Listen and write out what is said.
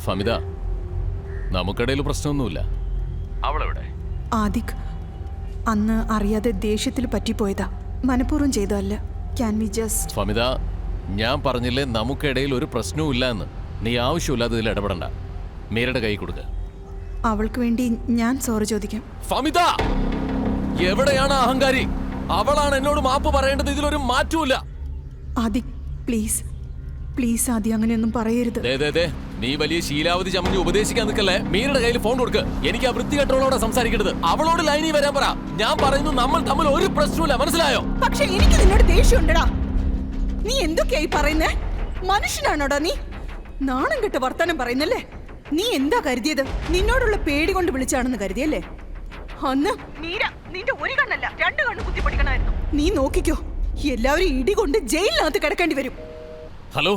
ഫമിത, നമുക്കിടയിൽ പ്രശ്നമൊന്നുമില്ല. അവളെവിടെ? ആദിക്, അന്ന് അറിയാതെ ദേഷ്യത്തിൽ പറ്റിപ്പോയതാ, മനഃപൂർവ്വം ചെയ്തതല്ല. ക്യാൻ വി ജസ്റ്റ്... ഫമിത, ഞാൻ പറഞ്ഞില്ലേ നമുക്കിടയിൽ ഒരു പ്രശ്നവും ഇല്ല എന്ന്. നീ ആവശ്യമില്ലാതെ ഇതിൽ ഇടപെടണ്ട. മീരയുടെ കൈ കൊടുക്ക. അവൾക്ക് വേണ്ടി ഞാൻ സോറി ചോദിക്കാം. ഫമിത, എവിടെയാണ് അഹങ്കാരി? അവളാണ് എന്നോട് മാപ്പ് പറയേണ്ടത്. ഇതിലൊരു മാറ്റവുമില്ല. ആദിക്, പ്ലീസ് പ്ലീസ് ആദി, അങ്ങനെയൊന്നും പറയരുത്. നീ വലിയ ശീലാവധി ചമഞ്ഞ് ഉപദേശിക്കാൻ നിൽക്കല്ലേ. മീരയുടെ കയ്യിൽ ഫോൺ കൊടുക്ക്. എനിക്ക് ആ വൃത്തികെട്ടവളോടെ സംസാരിക്കരുത്. അവളോട് ലൈനിൽ വരാൻ പറ. ഞാൻ പറയുന്നു, നമ്മൾ തമ്മിൽ ഒരു പ്രശ്നമില്ല, മനസ്സിലായോ? പക്ഷെ എനിക്ക് നിന്നോട് ദേഷ്യമുണ്ടടാ. നീ എന്തൊക്കെയായി പറയുന്നേ? മനുഷ്യനാണോടാ നീ? നാണം കെട്ട് വർത്താനം പറയുന്നല്ലേ? നീ എന്താ കരുതിയത്? നിന്നോടുള്ള പേടി കൊണ്ട് വിളിച്ചാണെന്ന് കരുതിയല്ലേ? അന്ന് മീര നിന്റെ ഒരു കണ്ണല്ല 2 കണ്ണ് കുത്തിപ്പൊടിക്കണമായിരുന്നു. നീ നോക്കിക്കോ, എല്ലാവരും ഇടി കൊണ്ട് ജയിലിനകത്ത് കിടക്കേണ്ടി വരും. ഹലോ